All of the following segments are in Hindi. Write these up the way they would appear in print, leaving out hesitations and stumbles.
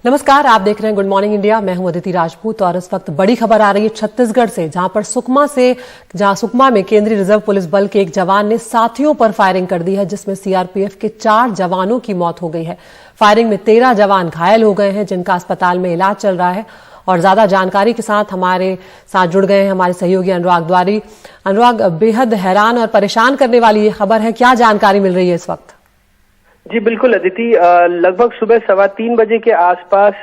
नमस्कार, आप देख रहे हैं गुड मॉर्निंग इंडिया। मैं हूं अदिति राजपूत और इस वक्त बड़ी खबर आ रही है छत्तीसगढ़ से, जहां सुकमा में केंद्रीय रिजर्व पुलिस बल के एक जवान ने साथियों पर फायरिंग कर दी है, जिसमें सीआरपीएफ के 4 जवानों की मौत हो गई है। फायरिंग में 13 जवान घायल हो गए हैं, जिनका अस्पताल में इलाज चल रहा है। और ज्यादा जानकारी के साथ हमारे साथ जुड़ गए हैं हमारे सहयोगी अनुराग द्वारी। अनुराग, बेहद हैरान और परेशान करने वाली ये खबर है, क्या जानकारी मिल रही है इस वक्त? जी बिल्कुल अदिति, लगभग सुबह 3:15 बजे के आसपास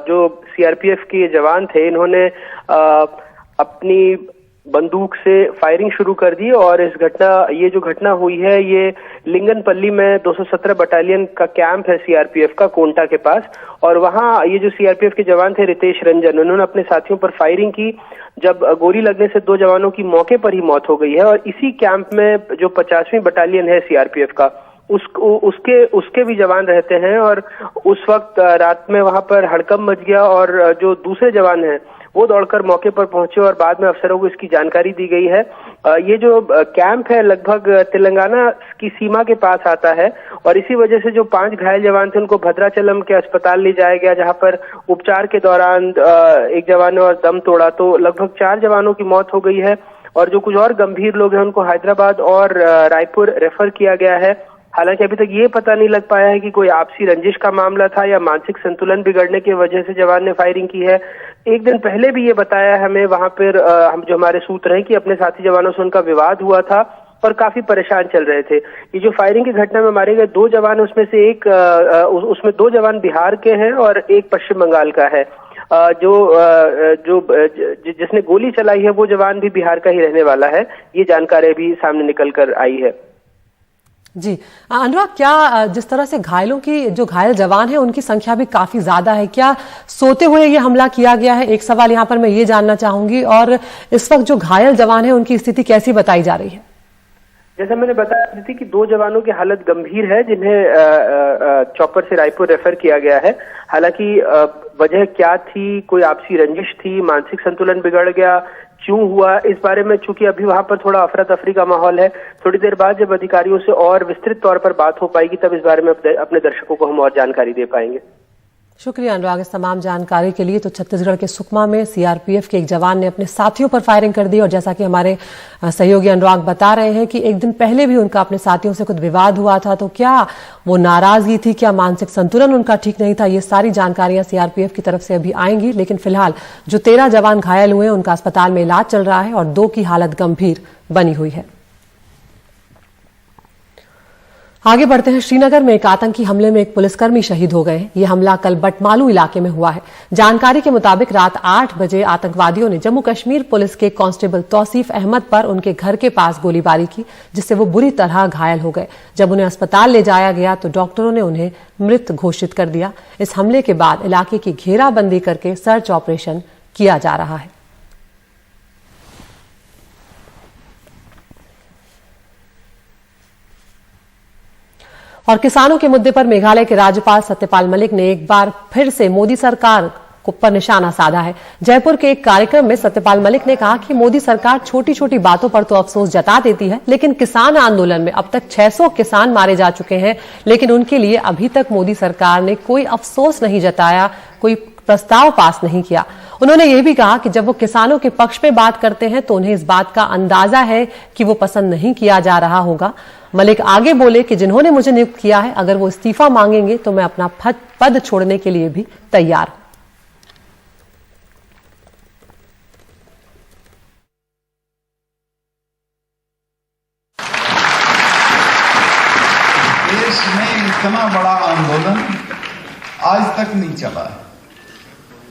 जो सीआरपीएफ के जवान थे, इन्होंने अपनी बंदूक से फायरिंग शुरू कर दी। और ये जो घटना हुई है, ये लिंगनपल्ली में 217 बटालियन का कैंप है सीआरपीएफ का, कोंटा के पास। और वहां ये जो सीआरपीएफ के जवान थे रितेश रंजन, उन्होंने अपने साथियों पर फायरिंग की। जब गोली लगने से 2 जवानों की मौके पर ही मौत हो गई है। और इसी कैंप में जो 50वीं बटालियन है सीआरपीएफ का, उसके भी जवान रहते हैं। और उस वक्त रात में वहां पर हड़कंप मच गया और जो दूसरे जवान हैं वो दौड़कर मौके पर पहुंचे और बाद में अफसरों को इसकी जानकारी दी गई है। ये जो कैंप है लगभग तेलंगाना की सीमा के पास आता है। और इसी वजह से जो 5 घायल जवान थे उनको भद्राचलम के अस्पताल ले जाया गया, जहां पर उपचार के दौरान एक जवान ने और दम तोड़ा, तो लगभग 4 जवानों की मौत हो गई है। और जो कुछ और गंभीर लोग हैं उनको हैदराबाद और रायपुर रेफर किया गया है। हालांकि अभी तक ये पता नहीं लग पाया है कि कोई आपसी रंजिश का मामला था या मानसिक संतुलन बिगड़ने की वजह से जवान ने फायरिंग की है। एक दिन पहले भी ये बताया हमें वहां पर हम जो हमारे सूत्र हैं कि अपने साथी जवानों से उनका विवाद हुआ था और काफी परेशान चल रहे थे। ये जो फायरिंग की घटना में मारे गए 2 जवान, उसमें से उसमें 2 जवान बिहार के हैं और एक पश्चिम बंगाल का है। जिसने गोली चलाई है वो जवान भी बिहार का ही रहने वाला है। ये जानकारी भी सामने निकल कर आई है। जी अनुराग, क्या जिस तरह से जो घायल जवान हैं उनकी संख्या भी काफी ज्यादा है, क्या सोते हुए ये हमला किया गया है? एक सवाल यहाँ पर मैं ये जानना चाहूंगी। और इस वक्त जो घायल जवान है उनकी स्थिति कैसी बताई जा रही है? जैसा मैंने बताया थी कि 2 जवानों की हालत गंभीर है, जिन्हें चॉपर से रायपुर रेफर किया गया है। हालांकि वजह क्या थी, कोई आपसी रंजिश थी, मानसिक संतुलन बिगड़ गया, क्यों हुआ, इस बारे में चूंकि अभी वहां पर थोड़ा अफरा तफरी का माहौल है। थोड़ी देर बाद जब अधिकारियों से और विस्तृत तौर पर बात हो पाएगी, तब इस बारे में अपने दर्शकों को हम और जानकारी दे पाएंगे। शुक्रिया अनुराग इस तमाम जानकारी के लिए। तो छत्तीसगढ़ के सुकमा में सीआरपीएफ के एक जवान ने अपने साथियों पर फायरिंग कर दी। और जैसा कि हमारे सहयोगी अनुराग बता रहे हैं कि एक दिन पहले भी उनका अपने साथियों से कुछ विवाद हुआ था, तो क्या वो नाराजगी थी, क्या मानसिक संतुलन उनका ठीक नहीं था, ये सारी जानकारियां सीआरपीएफ की तरफ से अभी आएंगी। लेकिन फिलहाल जो 13 जवान घायल हुए हैं उनका अस्पताल में इलाज चल रहा है और 2 की हालत गंभीर बनी हुई है। आगे बढ़ते हैं। श्रीनगर में एक आतंकी हमले में एक पुलिसकर्मी शहीद हो गए। यह हमला कल बटमालू इलाके में हुआ है। जानकारी के मुताबिक रात 8 बजे आतंकवादियों ने जम्मू कश्मीर पुलिस के कांस्टेबल तौसीफ अहमद पर उनके घर के पास गोलीबारी की, जिससे वो बुरी तरह घायल हो गए। जब उन्हें अस्पताल ले जाया गया तो डॉक्टरों ने उन्हें मृत घोषित कर दिया। इस हमले के बाद इलाके की घेराबंदी करके सर्च ऑपरेशन किया जा रहा है। और किसानों के मुद्दे पर मेघालय के राज्यपाल सत्यपाल मलिक ने एक बार फिर से मोदी सरकार पर निशाना साधा है। जयपुर के एक कार्यक्रम में सत्यपाल मलिक ने कहा कि मोदी सरकार छोटी छोटी बातों पर तो अफसोस जता देती है, लेकिन किसान आंदोलन में अब तक 600 किसान मारे जा चुके हैं, लेकिन उनके लिए अभी तक मोदी सरकार ने कोई अफसोस नहीं जताया, कोई प्रस्ताव पास नहीं किया। उन्होंने यह भी कहा कि जब वो किसानों के पक्ष में बात करते हैं तो उन्हें इस बात का अंदाजा है कि वो पसंद नहीं किया जा रहा होगा। मलिक आगे बोले कि जिन्होंने मुझे नियुक्त किया है, अगर वो इस्तीफा मांगेंगे तो मैं अपना पद छोड़ने के लिए भी तैयार हूं। देश में इतना बड़ा आंदोलन आज तक नहीं चला है,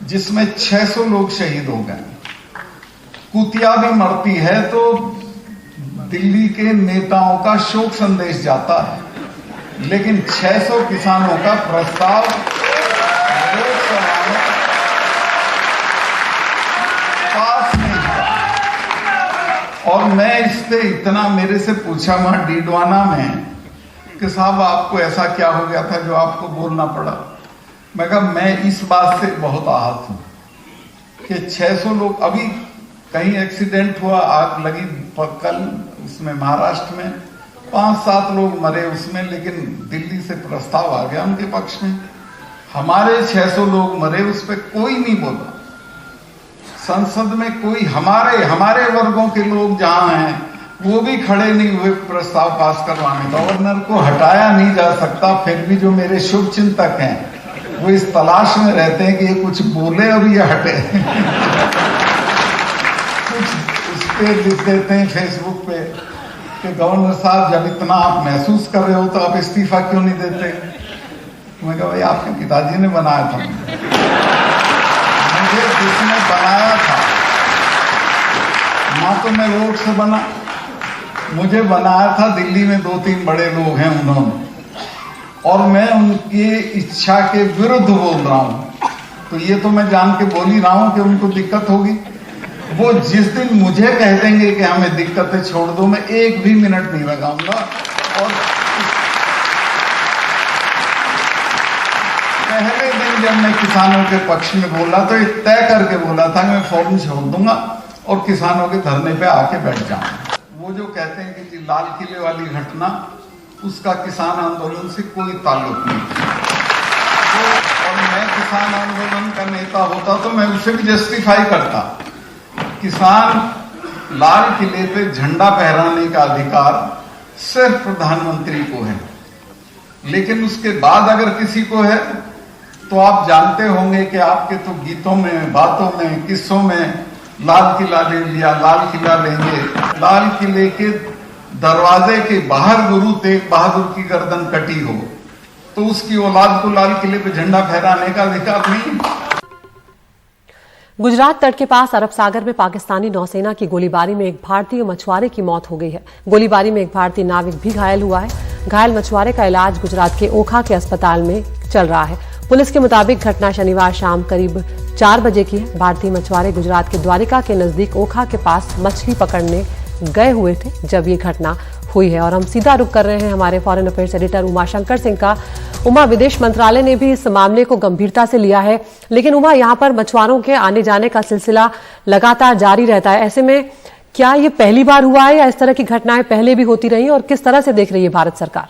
जिसमें 600 लोग शहीद हो गए। कुतिया भी मरती है तो दिल्ली के नेताओं का शोक संदेश जाता है, लेकिन 600 किसानों का प्रस्ताव पास नहीं हुआ। और मैं इस पे इतना, मेरे से पूछा वहां डीडवाना में कि साहब आपको ऐसा क्या हो गया था जो आपको बोलना पड़ा। मैं कहा मैं इस बात से बहुत आहत हूं कि 600 लोग, अभी कहीं एक्सीडेंट हुआ, आग लगी कल उसमें महाराष्ट्र में 5-7 लोग मरे उसमें, लेकिन दिल्ली से प्रस्ताव आ गया उनके पक्ष में। हमारे 600 लोग मरे, उस पर कोई नहीं बोला। संसद में कोई हमारे वर्गों के लोग जहां हैं वो भी खड़े नहीं हुए प्रस्ताव पास करवाने। गवर्नर को हटाया नहीं जा सकता, फिर भी जो मेरे शुभ चिंतक हैं वो इस तलाश में रहते हैं कि ये कुछ बोले और ये हटे। कुछ उस पे लिख देते हैं फेसबुक पे कि गवर्नर साहब जब इतना आप महसूस कर रहे हो तो आप इस्तीफा क्यों नहीं देते। मैं कहा भाई आपके पिताजी ने बनाया था, मुझे जिसने बनाया था, ना तो मैं वोट से बना, मुझे बनाया था दिल्ली में 2-3 बड़े लोग हैं उन्होंने, और मैं उनकी इच्छा के विरुद्ध बोल रहा हूं। तो ये तो मैं जान के बोल ही रहा हूं कि उनको दिक्कत होगी। वो जिस दिन मुझे कह देंगे कि हमें दिक्कतें छोड़ दो, मैं एक भी मिनट नहीं लगाऊंगा। और पहले दिन जब मैं किसानों के पक्ष में बोला तो ये तय करके बोला था कि मैं फौरन छोड़ दूंगा और किसानों के धरने पे आके बैठ जाऊंगा। वो जो कहते हैं कि लाल किले वाली घटना, उसका किसान आंदोलन से कोई ताल्लुक नहीं। और मैं किसान आंदोलन का नेता होता तो मैं उसे भी जस्टिफाई करता। किसान लाल किले पे झंडा फहराने का अधिकार सिर्फ प्रधानमंत्री को है, लेकिन उसके बाद अगर किसी को है तो आप जानते होंगे कि आपके तो गीतों में, बातों में, किस्सों में लाल किला ले लिया, लाल किला लेंगे। लाल किले के दरवाजे के बाहर गुरु तेग बहादुर की गर्दन कटी हो तो उसकी औलाद को लाल किले पे झंडा फहराने का अधिकार नहीं। गुजरात तट के पास अरब सागर में पाकिस्तानी नौसेना की गोलीबारी में एक भारतीय मछुआरे की मौत हो गई है। गोलीबारी में एक भारतीय नाविक भी घायल हुआ है। घायल मछुआरे का इलाज गुजरात के ओखा के अस्पताल में चल रहा है। पुलिस के मुताबिक घटना शनिवार शाम करीब 4 बजे की है। भारतीय मछुआरे गुजरात के द्वारिका के नजदीक ओखा के पास मछली पकड़ने गए हुए थे जब ये घटना हुई है। और हम सीधा रुख कर रहे हैं हमारे foreign affairs editor Umashankar Singh का। उमा, विदेश मंत्रालय ने भी इस मामले को गंभीरता से लिया है, लेकिन उमा, यहाँ पर मछुआरों के आने जाने का सिलसिला लगातार जारी रहता है। ऐसे में क्या ये पहली बार हुआ है या इस तरह की घटनाएं पहले भी होती रही और किस तरह से देख रही है भारत सरकार?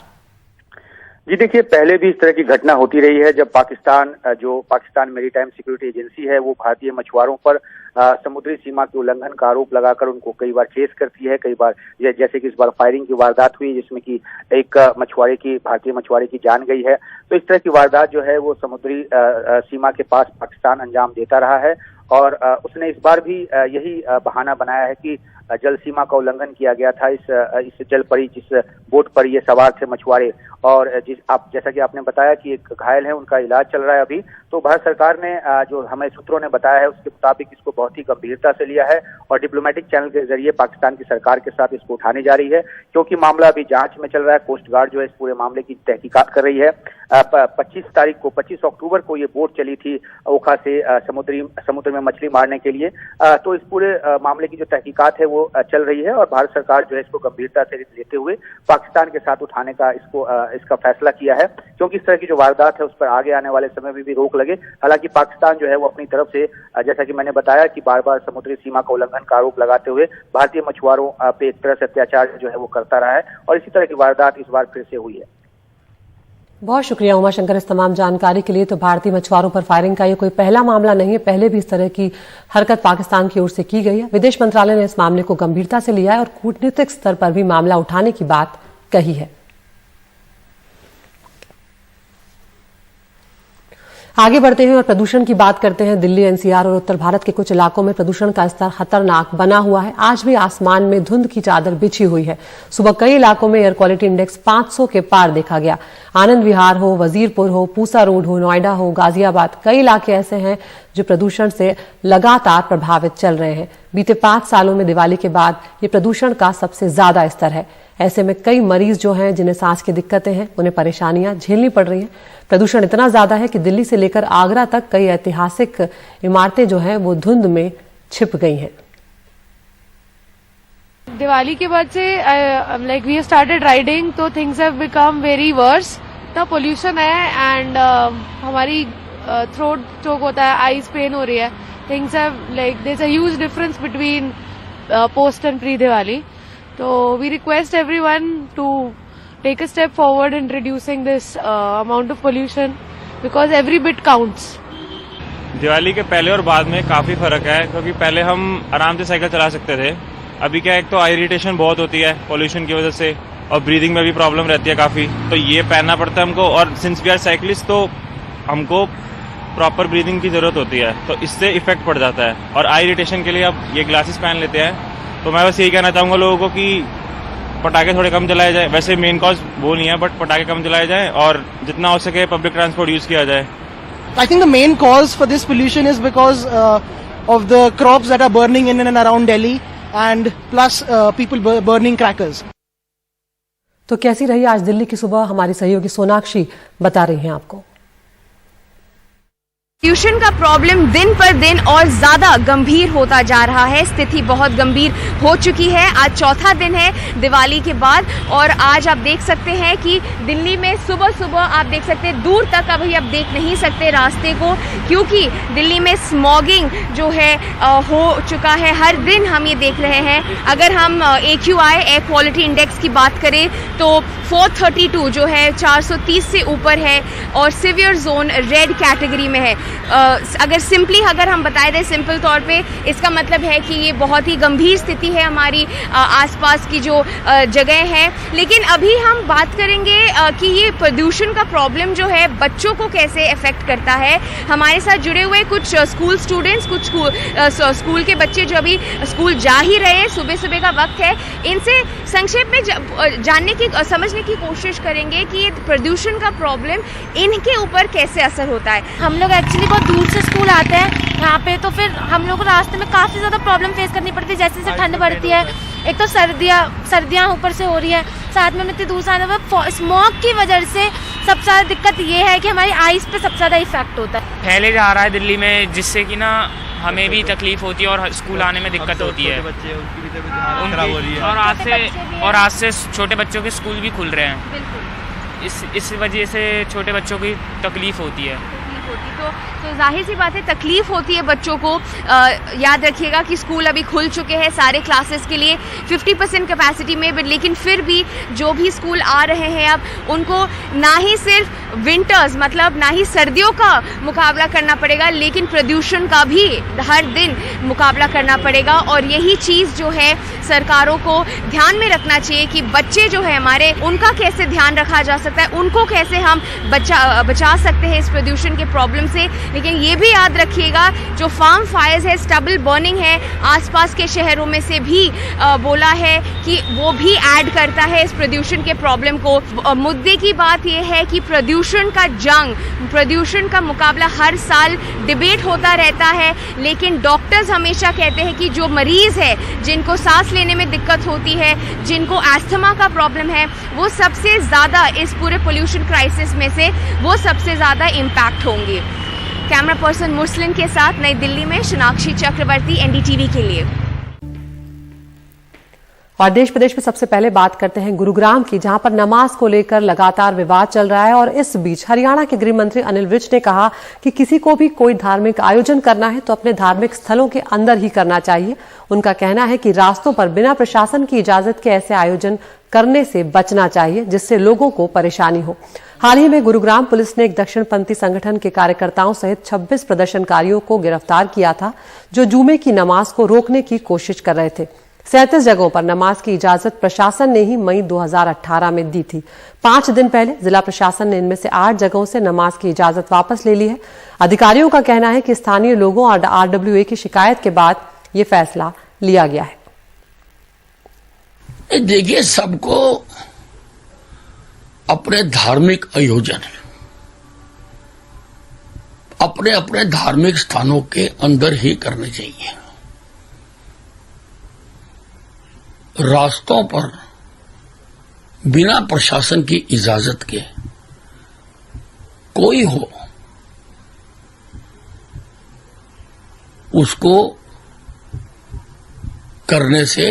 जी देखिए, पहले भी इस तरह की घटना होती रही है जब पाकिस्तान मेरीटाइम सिक्योरिटी एजेंसी है वो भारतीय मछुआरों पर समुद्री सीमा के उल्लंघन का आरोप लगाकर उनको कई बार चेस करती है। कई बार जैसे कि इस बार फायरिंग की वारदात हुई जिसमें कि एक भारतीय मछुआरे की जान गई है। तो इस तरह की वारदात जो है वो समुद्री सीमा के पास पाकिस्तान अंजाम देता रहा है और उसने इस बार भी यही बहाना बनाया है कि जल सीमा का उल्लंघन किया गया था। इस जल पर जिस बोट पर ये सवार थे मछुआरे, और जैसा कि आपने बताया कि एक घायल है, उनका इलाज चल रहा है अभी। तो भारत सरकार ने जो हमें सूत्रों ने बताया है उसके मुताबिक इसको बहुत ही गंभीरता से लिया है और डिप्लोमेटिक चैनल के जरिए पाकिस्तान की सरकार के साथ इसको उठाने जा रही है, क्योंकि मामला अभी जांच में चल रहा है। कोस्ट गार्ड जो है इस पूरे मामले की तहकीकात कर रही है। 25 अक्टूबर को ये बोट चली थी ओखा से समुद्र में मछली मारने के लिए। तो इस पूरे मामले की जो तहकीकात है वो चल रही है और भारत सरकार जो है इसको गंभीरता से लेते हुए पाकिस्तान के साथ उठाने का इसका फैसला किया है, क्योंकि इस तरह की जो वारदात है उस पर आगे आने वाले समय में भी रोक लगे। हालांकि पाकिस्तान जो है वो अपनी तरफ से, जैसा कि मैंने बताया, कि बार बार समुद्री सीमा का उल्लंघन का आरोप लगाते हुए भारतीय मछुआरों पे एक तरह से अत्याचार जो है वो करता रहा है और इसी तरह की वारदात इस बार फिर से हुई है। बहुत शुक्रिया उमाशंकर इस तमाम जानकारी के लिए। तो भारतीय मछुआरों पर फायरिंग का ये कोई पहला मामला नहीं है, पहले भी इस तरह की हरकत पाकिस्तान की ओर से की गई है। विदेश मंत्रालय ने इस मामले को गंभीरता से लिया है और कूटनीतिक स्तर पर भी मामला उठाने की बात कही है। आगे बढ़ते हैं और प्रदूषण की बात करते हैं। दिल्ली, एनसीआर और उत्तर भारत के कुछ इलाकों में प्रदूषण का स्तर खतरनाक बना हुआ है। आज भी आसमान में धुंध की चादर बिछी हुई है। सुबह कई इलाकों में एयर क्वालिटी इंडेक्स 500 के पार देखा गया। आनंद विहार हो, वजीरपुर हो, पूसा रोड हो, नोएडा हो, गाजियाबाद, कई इलाके ऐसे हैं जो प्रदूषण से लगातार प्रभावित चल रहे हैं। बीते 5 सालों में दिवाली के बाद ये प्रदूषण का सबसे ज्यादा स्तर है। ऐसे में कई मरीज जो हैं जिन्हें सांस की दिक्कतें हैं, उन्हें परेशानियां झेलनी पड़ रही हैं। प्रदूषण इतना ज्यादा है कि दिल्ली से लेकर आगरा तक कई ऐतिहासिक इमारतें जो हैं वो धुंध में छिप गई हैं। दिवाली के बाद से लाइक वी स्टार्टेड राइडिंग, तो things have become very worse. इतना पोल्यूशन है एंड हमारी थ्रोट चोक होता है, आईज पेन हो रही है। Things have like there is a huge difference between post and pre Diwali. So we request everyone to take a step forward in reducing this amount of pollution because every bit counts. Diwali के पहले और बाद में काफी फर्क है, क्योंकि पहले हम आराम से साइकिल चला सकते थे। अभी क्या, एक तो आई इरिटेशन बहुत होती है पोल्यूशन की वजह से, और ब्रीदिंग में भी प्रॉब्लम रहती है काफी, तो ये पहनना पड़ता है हमको। और सिंस वी आर साइकिलिस्ट तो हमको प्रॉपर ब्रीदिंग की जरूरत होती है, तो इससे इफेक्ट पड़ जाता है। और आई इरिटेशन के लिए अब ये ग्लासेस पहन लेते हैं। तो मैं बस यही कहना चाहूंगा लोगों को कि पटाखे थोड़े कम जलाए जाए। वैसे मेन कॉज वो नहीं है, बट पटाखे कम जलाए जाए और जितना हो सके पब्लिक ट्रांसपोर्ट यूज किया जाए। I think the main cause for this pollution is because of the crops that are burning in and around Delhi, and plus people burning crackers. तो कैसी रही आज दिल्ली की सुबह, हमारी सहयोगी सोनाक्षी बता रही हैं आपको। पोल्यूशन का प्रॉब्लम दिन पर दिन और ज्यादा गंभीर होता जा रहा है। स्थिति बहुत गंभीर हो चुकी है। आज चौथा दिन है दिवाली के बाद, और आज आप देख सकते हैं कि दिल्ली में सुबह सुबह आप देख सकते हैं, दूर तक अभी आप देख नहीं सकते रास्ते को, क्योंकि दिल्ली में स्मॉगिंग जो है हो चुका है। हर दिन हम ये देख रहे हैं। अगर हम AQI एयर क्वालिटी इंडेक्स की बात करें तो 432 जो है 430 से ऊपर है, और सिवियर जोन रेड कैटेगरी में है। अगर हम बताए दें सिंपल तौर पे, इसका मतलब है कि ये बहुत ही गंभीर स्थिति है हमारी आसपास की जो जगह है। लेकिन अभी हम बात करेंगे कि ये प्रदूषण का प्रॉब्लम जो है बच्चों को कैसे अफेक्ट करता है। हमारे साथ जुड़े हुए कुछ स्कूल स्टूडेंट्स, कुछ स्कूल के बच्चे जो अभी स्कूल जा ही रहे हैं, सुबह सुबह का वक्त है। इनसे संक्षेप में जानने की, समझने की कोशिश करेंगे कि ये प्रदूषण का प्रॉब्लम इनके ऊपर कैसे असर होता है। हम लोग एक्चुअली बहुत दूर से स्कूल आते हैं यहाँ पे, तो फिर हम लोग को रास्ते में काफ़ी ज़्यादा प्रॉब्लम फेस करनी पड़ती है। जैसे जैसे ठंड बढ़ती है, एक तो सर्दियाँ ऊपर से हो रही है, साथ में इतनी दूर से आने पर स्मॉग की वजह से सबसे ज़्यादा दिक्कत ये है कि हमारी आइज़ पे सबसे ज़्यादा इफेक्ट होता है। फैले जा रहा है दिल्ली में, जिससे कि ना हमें भी तकलीफ होती है और स्कूल आने में दिक्कत होती है। और आज से छोटे बच्चों के स्कूल भी खुल रहे हैं। इस वजह से छोटे बच्चों की तकलीफ होती है। तो जाहिर सी बात है तकलीफ होती है बच्चों को। याद रखिएगा कि स्कूल अभी खुल चुके हैं सारे क्लासेस के लिए 50% कैपेसिटी में, लेकिन फिर भी जो भी स्कूल आ रहे हैं अब उनको ना ही सिर्फ विंटर्स मतलब ना ही सर्दियों का मुकाबला करना पड़ेगा, लेकिन प्रदूषण का भी हर दिन मुकाबला करना पड़ेगा। और यही चीज़ जो है सरकारों को ध्यान में रखना चाहिए कि बच्चे जो है हमारे, उनका कैसे ध्यान रखा जा सकता है, उनको कैसे हम बचा सकते हैं इस प्रदूषण के प्रॉब्लम से। लेकिन ये भी याद रखिएगा जो फार्म फायर्स है, स्टबल बर्निंग है, आसपास के शहरों में से भी बोला है कि वो भी ऐड करता है इस प्रदूषण के प्रॉब्लम को। मुद्दे की बात यह है कि प्रदूषण का जंग, प्रदूषण का मुकाबला हर साल डिबेट होता रहता है, लेकिन डॉक्टर्स हमेशा कहते हैं कि जो मरीज है, जिनको सांस लेने में दिक्कत होती है, जिनको अस्थमा का प्रॉब्लम है, वो सबसे ज़्यादा इस पूरे पोल्यूशन क्राइसिस में से वो सबसे ज़्यादा इम्पैक्ट होंगे। कैमरा पर्सन मुरसलिन के साथ नई दिल्ली में सोनाक्षी चक्रवर्ती, NDTV के लिए। और देश प्रदेश में सबसे पहले बात करते हैं गुरुग्राम की, जहां पर नमाज को लेकर लगातार विवाद चल रहा है। और इस बीच हरियाणा के गृह मंत्री अनिल विज ने कहा कि किसी को भी कोई धार्मिक आयोजन करना है तो अपने धार्मिक स्थलों के अंदर ही करना चाहिए। उनका कहना है कि रास्तों पर बिना प्रशासन की इजाजत के ऐसे आयोजन करने से बचना चाहिए, जिससे लोगों को परेशानी हो। हाल ही में गुरुग्राम पुलिस ने एक दक्षिणपंथी संगठन के कार्यकर्ताओं सहित 26 प्रदर्शनकारियों को गिरफ्तार किया था, जो जुमे की नमाज को रोकने की कोशिश कर रहे थे। 37 जगहों पर नमाज की इजाजत प्रशासन ने ही मई 2018 में दी थी। 5 दिन पहले जिला प्रशासन ने इनमें से 8 जगहों से नमाज की इजाजत वापस ले ली है। अधिकारियों का कहना है कि स्थानीय लोगों और RWA की शिकायत के बाद ये फैसला लिया गया है। देखिए, सबको अपने धार्मिक आयोजन अपने अपने धार्मिक स्थानों के अंदर ही करने चाहिए। रास्तों पर बिना प्रशासन की इजाजत के कोई हो, उसको करने से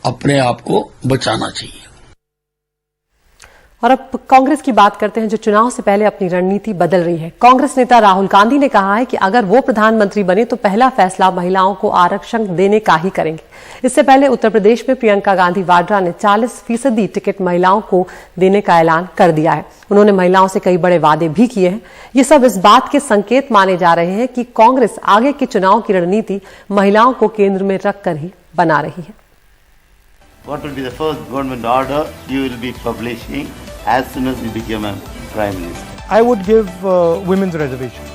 अपने आप को बचाना चाहिए। और अब कांग्रेस की बात करते हैं, जो चुनाव से पहले अपनी रणनीति बदल रही है। कांग्रेस नेता राहुल गांधी ने कहा है कि अगर वो प्रधानमंत्री बने तो पहला फैसला महिलाओं को आरक्षण देने का ही करेंगे। इससे पहले उत्तर प्रदेश में प्रियंका गांधी वाड्रा ने 40% टिकट महिलाओं को देने का ऐलान कर दिया है। उन्होंने महिलाओं से कई बड़े वादे भी किए हैं। ये सब इस बात के संकेत माने जा रहे हैं कि कांग्रेस आगे के चुनाव की रणनीति महिलाओं को केंद्र में रखकर ही बना रही है। What will be the first government order you will be publishing as soon as you become a Prime Minister? I would give women's reservation.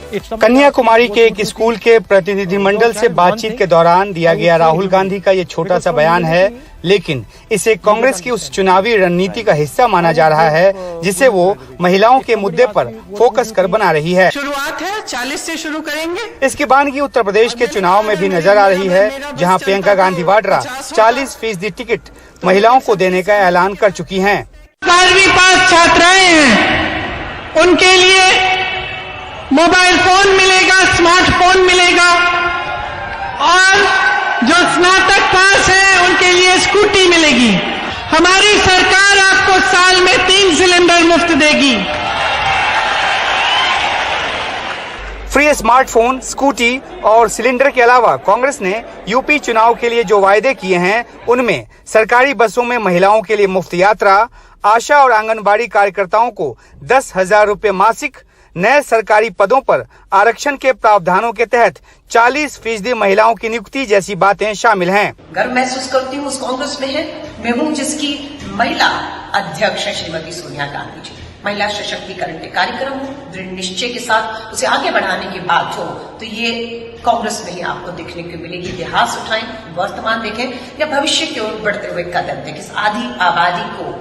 Kanyakumari के एक स्कूल के प्रतिनिधिमंडल से बातचीत के दौरान दिया गया राहुल गांधी का ये छोटा सा बयान है, लेकिन इसे कांग्रेस की उस चुनावी रणनीति का हिस्सा माना जा रहा है जिसे वो महिलाओं के मुद्दे पर फोकस कर बना रही है। शुरुआत है, 40 से शुरू करेंगे। इसकी बानगी उत्तर प्रदेश के चुनाव में भी नजर आ रही है, जहां प्रियंका गांधी वाड्रा 40% टिकट महिलाओं को देने का ऐलान कर चुकी हैं। 12वीं पास छात्राएं हैं, उनके लिए मोबाइल फोन मिलेगा, स्मार्टफोन मिलेगा, और जो स्नातक पास है उनके लिए स्कूटी मिलेगी। हमारी सरकार आपको साल में 3 सिलेंडर मुफ्त देगी। फ्री स्मार्टफोन, स्कूटी और सिलेंडर के अलावा कांग्रेस ने यूपी चुनाव के लिए जो वायदे किए हैं उनमें सरकारी बसों में महिलाओं के लिए मुफ्त यात्रा, आशा और आंगनबाड़ी कार्यकर्ताओं को 10,000 रुपए मासिक, नए सरकारी पदों पर आरक्षण के प्रावधानों के तहत 40% महिलाओं की नियुक्ति जैसी बातें शामिल हैं। गर्व महसूस करती हूँ उस कांग्रेस में है मैं हूँ जिसकी महिला अध्यक्ष है श्रीमती सोनिया गांधी जी। महिला सशक्तिकरण के कार्यक्रम दृढ़ निश्चय के साथ उसे आगे बढ़ाने की बात हो तो ये कांग्रेस में ही आपको देखने को मिलेगी। इतिहास उठाएं, वर्तमान देखें या भविष्य की ओर बढ़ते हुए कदम देखें। इस आधी आबादी को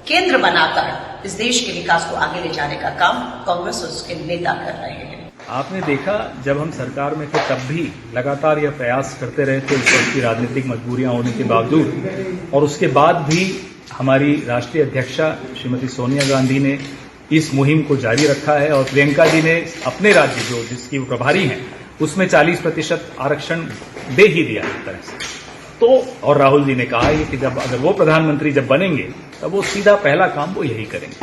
केंद्र बनाकर इस देश के विकास को आगे ले जाने का काम कांग्रेस और उसके नेता कर रहे हैं। आपने देखा जब हम सरकार में थे तब भी लगातार यह प्रयास करते रहे थे, इस वक्त की राजनीतिक मजबूरियां होने के बावजूद, और उसके बाद भी हमारी राष्ट्रीय अध्यक्षा श्रीमती सोनिया गांधी ने इस मुहिम को जारी रखा है और प्रियंका जी ने अपने राज्य जो जिसकी प्रभारी हैं उसमें 40% आरक्षण दे ही दिया एक तरह से। तो और राहुल जी ने कहा है कि जब अगर वो प्रधानमंत्री जब बनेंगे तब वो सीधा पहला काम वो यही करेंगे।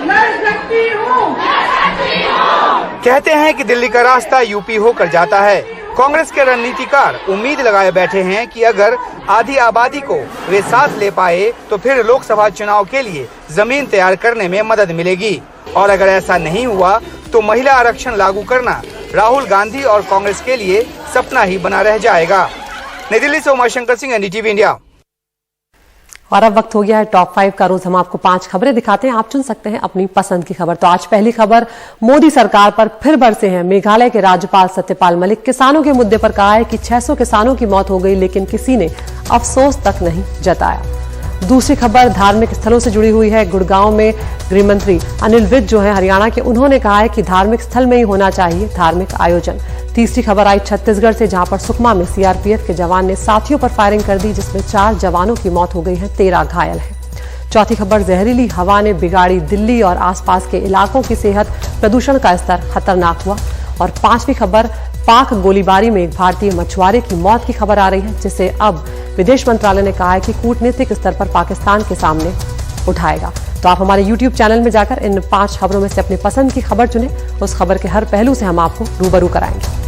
कहते हैं कि दिल्ली का रास्ता यूपी होकर जाता है। कांग्रेस के रणनीतिकार उम्मीद लगाए बैठे हैं कि अगर आधी आबादी को वे साथ ले पाए तो फिर लोकसभा चुनाव के लिए जमीन तैयार करने में मदद मिलेगी, और अगर ऐसा नहीं हुआ तो महिला आरक्षण लागू करना राहुल गांधी और कांग्रेस के लिए सपना ही बना रह जाएगा। नई दिल्ली से उमाशंकर सिंह, एनडीटीवी इंडिया। और अब वक्त हो गया है टॉप 5 का। रोज हम आपको 5 खबरें दिखाते हैं, आप चुन सकते हैं अपनी पसंद की खबर। तो आज पहली खबर, मोदी सरकार पर फिर बरसे हैं मेघालय के राज्यपाल सत्यपाल मलिक। किसानों के मुद्दे पर कहा है कि 600 किसानों की मौत हो गई लेकिन किसी ने अफसोस तक नहीं जताया। दूसरी खबर धार्मिक स्थलों से जुड़ी हुई है। गुड़गांव में गृह मंत्री अनिल विज जो है हरियाणा के, उन्होंने कहा है कि धार्मिक स्थल में ही होना चाहिए धार्मिक आयोजन। तीसरी खबर आई छत्तीसगढ़ से, जहां पर सुकमा में सीआरपीएफ के जवान ने साथियों पर फायरिंग कर दी जिसमें 4 जवानों की मौत हो गई है, 13 घायल हैं। चौथी खबर, जहरीली हवा ने बिगाड़ी दिल्ली और आसपास के इलाकों की सेहत, प्रदूषण का स्तर खतरनाक हुआ। और पांचवी खबर, पाक गोलीबारी में एक भारतीय मछुआरे की मौत की खबर आ रही है जिसे अब विदेश मंत्रालय ने कहा है कि कूटनीतिक स्तर पर पाकिस्तान के सामने उठाएगा। तो आप हमारे YouTube चैनल में जाकर इन 5 खबरों में से अपनी पसंद की खबर चुनें। उस खबर के हर पहलू से हम आपको रूबरू कराएंगे।